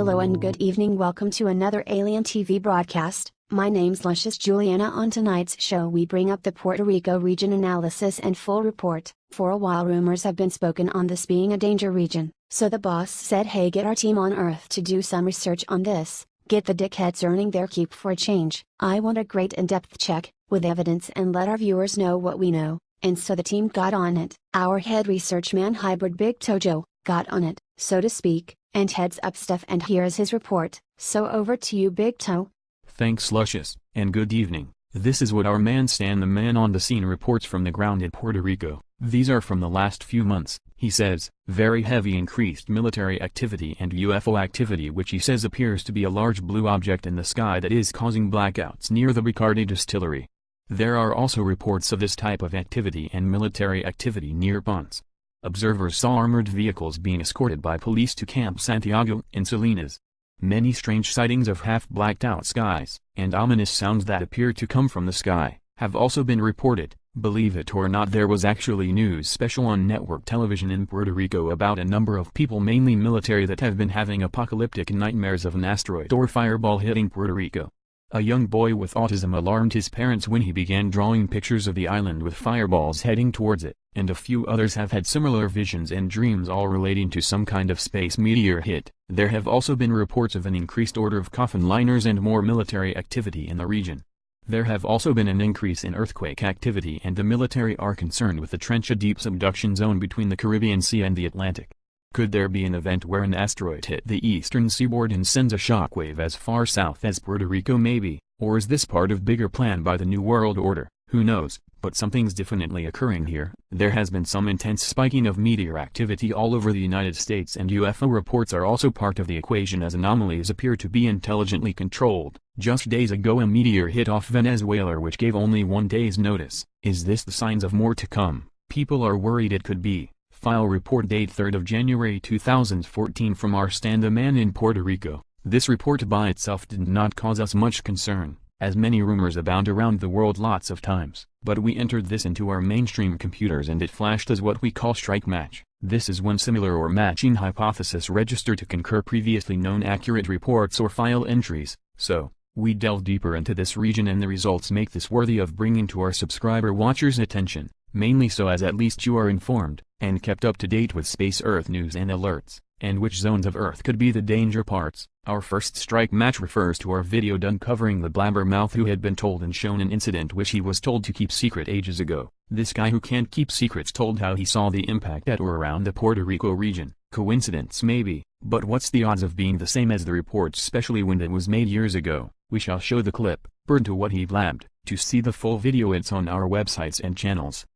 Hello and good evening. Welcome to another Alien TV broadcast. My name's Luscious Juliana. On tonight's show we bring up the Puerto Rico region analysis and full report. For a while rumors have been spoken on this being a danger region, so the boss said, hey, get our team on Earth to do some research on this. Get the dickheads earning their keep for a change. I want a great in-depth check, with evidence, and let our viewers know what we know. And so the team got on it. Our head research man Hybrid Big Tojo got on it, so to speak, and heads up stuff, and here is his report. So over to you, Big Toe. Thanks Luscious, and good evening. This is what our man Stan the man on the scene reports from the ground in Puerto Rico. These are from the last few months, he says. Very heavy increased military activity and UFO activity, which he says appears to be a large blue object in the sky that is causing blackouts near the Bacardi distillery. There are also reports of this type of activity and military activity near ponds. Observers saw armored vehicles being escorted by police to Camp Santiago in Salinas. Many strange sightings of half-blacked-out skies, and ominous sounds that appear to come from the sky, have also been reported. Believe it or not, there was actually news special on network television in Puerto Rico about a number of people, mainly military, that have been having apocalyptic nightmares of an asteroid or fireball hitting Puerto Rico. A young boy with autism alarmed his parents when he began drawing pictures of the island with fireballs heading towards it, and a few others have had similar visions and dreams, all relating to some kind of space meteor hit. There have also been reports of an increased order of coffin liners and more military activity in the region. There have also been an increase in earthquake activity, and the military are concerned with the trench, a deep subduction zone between the Caribbean Sea and the Atlantic. Could there be an event where an asteroid hit the eastern seaboard and sends a shockwave as far south as Puerto Rico maybe? Or is this part of bigger plan by the New World Order? Who knows, but something's definitely occurring here. There has been some intense spiking of meteor activity all over the United States, and UFO reports are also part of the equation, as anomalies appear to be intelligently controlled. Just days ago a meteor hit off Venezuela, which gave only 1 day's notice. Is this the signs of more to come? People are worried it could be. File report date 3rd of January 2014 from our Stan the man in Puerto Rico. This report by itself did not cause us much concern, as many rumors abound around the world lots of times. But we entered this into our mainstream computers and it flashed as what we call strike match. This is when similar or matching hypothesis register to concur previously known accurate reports or file entries. So, we delve deeper into this region, and the results make this worthy of bringing to our subscriber watchers' attention, mainly so as at least you are informed and kept up to date with space Earth news and alerts, and which zones of Earth could be the danger parts. Our first strike match refers to our video done covering the blabbermouth who had been told and shown an incident which he was told to keep secret ages ago. This guy who can't keep secrets told how he saw the impact at or around the Puerto Rico region. Coincidence maybe, but what's the odds of being the same as the report, especially when it was made years ago? We shall show the clip, bird to what he blabbed. To see the full video it's on our websites and channels.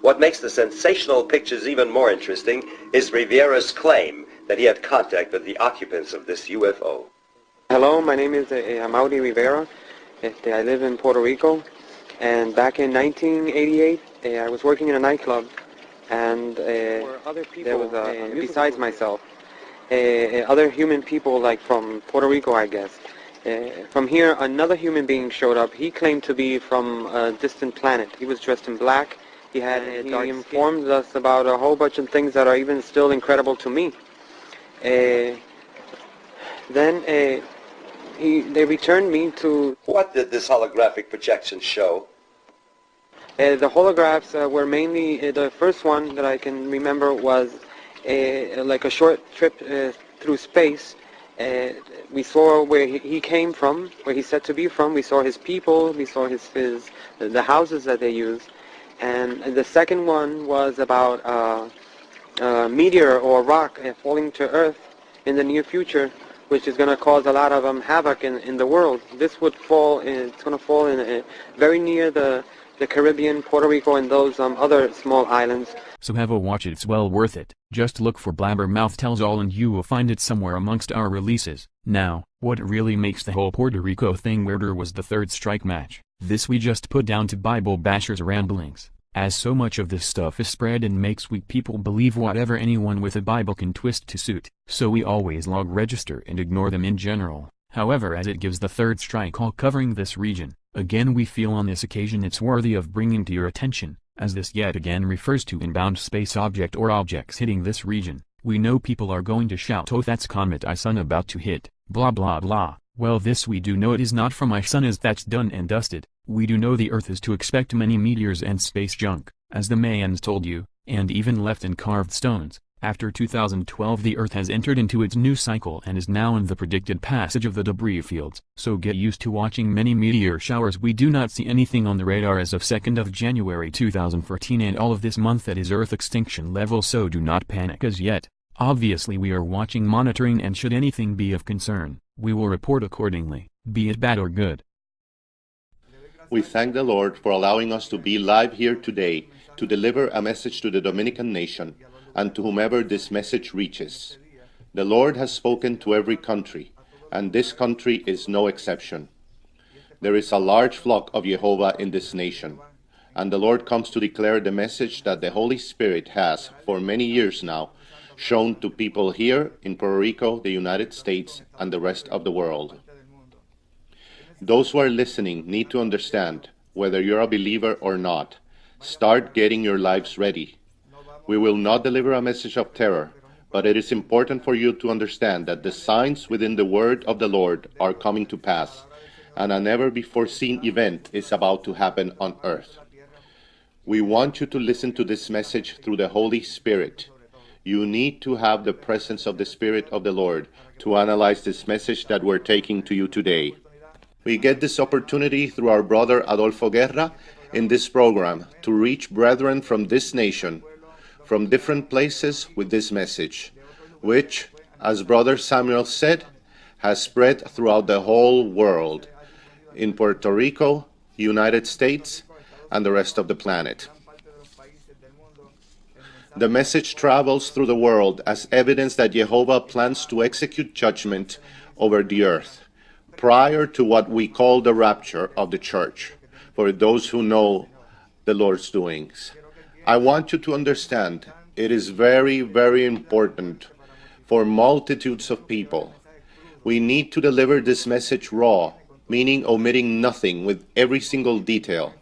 What makes the sensational pictures even more interesting is Rivera's claim that he had contact with the occupants of this UFO. Hello, my name is Amaury Rivera. I live in Puerto Rico, and back in 1988 I was working in a nightclub, and there was besides myself other human people, like from Puerto Rico, I guess. From here another human being showed up. He claimed to be from a distant planet. He was dressed in black. He informed us about a whole bunch of things that are even still incredible to me. Then they returned me to... What did this holographic projection show? The holographs were mainly, the first one that I can remember was like a short trip through space. We saw where he came from, where he's said to be from. We saw his people, we saw the houses that they use. And the second one was about a meteor or rock falling to Earth in the near future, which is going to cause a lot of havoc in the world. This would fall, it's going to fall in very near the Caribbean, Puerto Rico, and those other small islands. So have a watch, it's well worth it. Just look for Blabbermouth Tells All and you will find it somewhere amongst our releases. Now, what really makes the whole Puerto Rico thing weirder was the third strike match. This we just put down to Bible bashers' ramblings, as so much of this stuff is spread and makes weak people believe whatever anyone with a Bible can twist to suit, so we always log register and ignore them in general. However, as it gives the third strike all covering this region, again we feel on this occasion it's worthy of bringing to your attention, as this yet again refers to inbound space object or objects hitting this region. We know people are going to shout, "Oh, that's Comet I son about to hit," Blah blah blah. Well, this we do know, it is not from my son, as that's done and dusted. We do know the earth is to expect many meteors and space junk, as the Mayans told you, and even left in carved stones. After 2012 the earth has entered into its new cycle and is now in the predicted passage of the debris fields. So get used to watching many meteor showers. We do not see anything on the radar as of 2nd of January 2014 and all of this month that is earth extinction level, so do not panic as yet. Obviously we are watching, monitoring, and should anything be of concern, we will report accordingly, be it bad or good. We thank the Lord for allowing us to be live here today to deliver a message to the Dominican nation and to whomever this message reaches. The Lord has spoken to every country, and this country is no exception. There is a large flock of Jehovah in this nation, and the Lord comes to declare the message that the Holy Spirit has, for many years now, shown to people here in Puerto Rico, the United States, and the rest of the world. Those who are listening need to understand, whether you're a believer or not, start getting your lives ready. We will not deliver a message of terror, but it is important for you to understand that the signs within the word of the Lord are coming to pass, and a never-before-seen event is about to happen on earth. We want you to listen to this message through the Holy Spirit. You need to have the presence of the Spirit of the Lord to analyze this message that we're taking to you today. We get this opportunity through our brother Adolfo Guerra in this program to reach brethren from this nation, from different places, with this message, which, as Brother Samuel said, has spread throughout the whole world, in Puerto Rico, United States, and the rest of the planet. The message travels through the world as evidence that Jehovah plans to execute judgment over the earth prior to what we call the rapture of the church, for those who know the Lord's doings. I want you to understand, it is very, very important for multitudes of people. We need to deliver this message raw, meaning omitting nothing, with every single detail.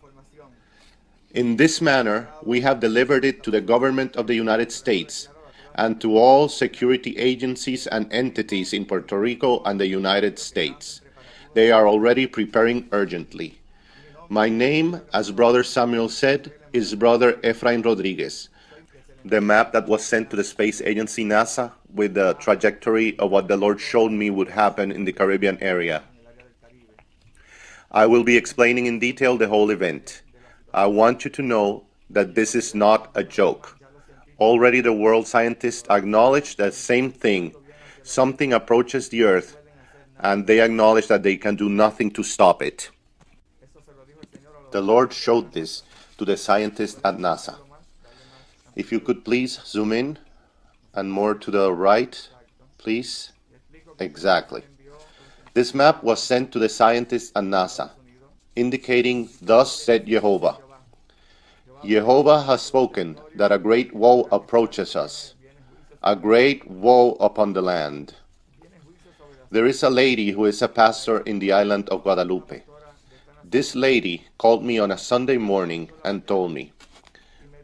In this manner, we have delivered it to the government of the United States and to all security agencies and entities in Puerto Rico and the United States. They are already preparing urgently. My name, as Brother Samuel said, is Brother Efrain Rodriguez. The map that was sent to the space agency NASA with the trajectory of what the Lord showed me would happen in the Caribbean area. I will be explaining in detail the whole event. I want you to know that this is not a joke. Already the world scientists acknowledge the same thing. Something approaches the earth, and they acknowledge that they can do nothing to stop it. The Lord showed this to the scientists at NASA. If you could please zoom in and more to the right, please. Exactly. This map was sent to the scientists at NASA, indicating, "Thus said Jehovah." Jehovah has spoken that a great woe approaches us, a great woe upon the land. There is a lady who is a pastor in the island of Guadalupe. This lady called me on a Sunday morning and told me,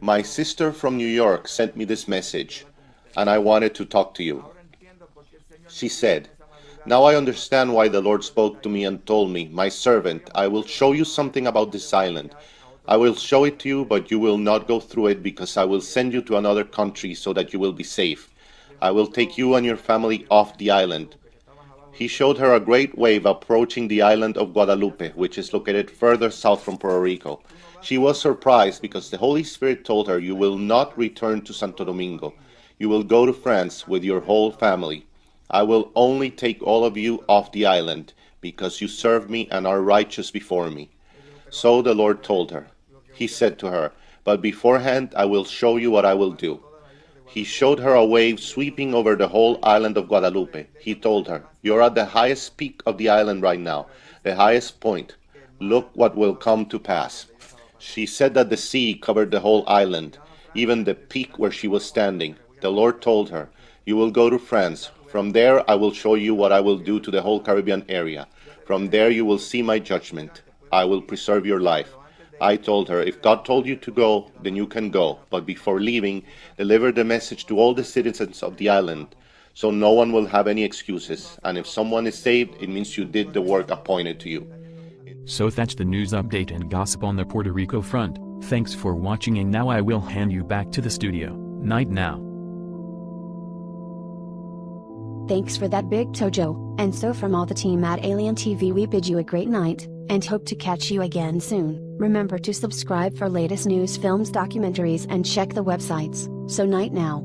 "My sister from New York sent me this message, and I wanted to talk to you." She said, "Now I understand why the Lord spoke to me and told me, 'My servant, I will show you something about this island. I will show it to you, but you will not go through it because I will send you to another country so that you will be safe. I will take you and your family off the island.'" He showed her a great wave approaching the island of Guadalupe, which is located further south from Puerto Rico. She was surprised because the Holy Spirit told her, "You will not return to Santo Domingo. You will go to France with your whole family. I will only take all of you off the island because you serve me and are righteous before me." So the Lord told her. He said to her, "But beforehand I will show you what I will do." He showed her a wave sweeping over the whole island of Guadalupe. He told her, "You're at the highest peak of the island right now, the highest point. Look what will come to pass." She said that the sea covered the whole island, even the peak where she was standing. The Lord told her, "You will go to France. From there I will show you what I will do to the whole Caribbean area. From there you will see my judgment. I will preserve your life." I told her, "If God told you to go, then you can go. But before leaving, deliver the message to all the citizens of the island, so no one will have any excuses, and if someone is saved, it means you did the work appointed to you. So that's the news update and gossip on the Puerto Rico front. Thanks for watching, and now I will hand you back to the studio. Night now. Thanks for that, Big Tojo. And so from all the team at Alien TV, we bid you a great night, and hope to catch you again soon. Remember to subscribe for latest news, films, documentaries, and check the websites. So night now.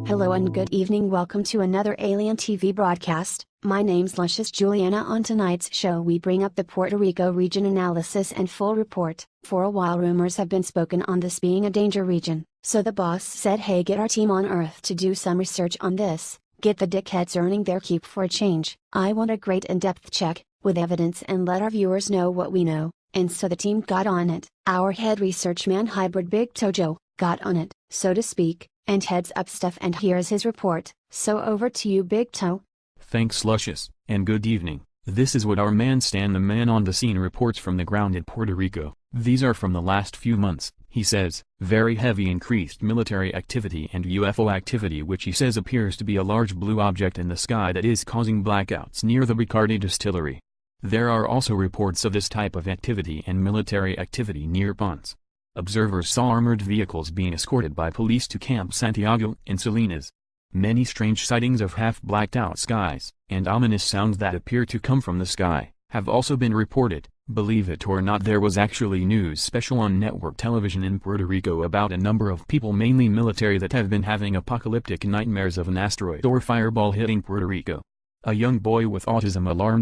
Hello and good evening, welcome to another Alien TV broadcast. My name's Luscious Juliana. On tonight's show we bring up the Puerto Rico region analysis and full report. For a while rumors have been spoken on this being a danger region, so the boss said, hey, get our team on Earth to do some research on this, get the dickheads earning their keep for a change. I want a great in-depth check, with evidence, and let our viewers know what we know, and so the team got on it. Our head research man hybrid Big Tojo, got on it, so to speak, and heads up stuff, and here's his report. So over to you, Big Toe. Thanks, Luscious, and good evening. This is what our man Stan the man on the scene reports from the ground in Puerto Rico. These are from the last few months, he says. Very heavy increased military activity and UFO activity, which he says appears to be a large blue object in the sky that is causing blackouts near the Bacardi distillery. There are also reports of this type of activity and military activity near Ponce. Observers saw armored vehicles being escorted by police to Camp Santiago in Salinas. Many strange sightings of half-blacked-out skies, and ominous sounds that appear to come from the sky, have also been reported. Believe it or not, there was actually news special on network television in Puerto Rico about a number of people, mainly military, that have been having apocalyptic nightmares of an asteroid or fireball hitting Puerto Rico. A young boy with autism alarmed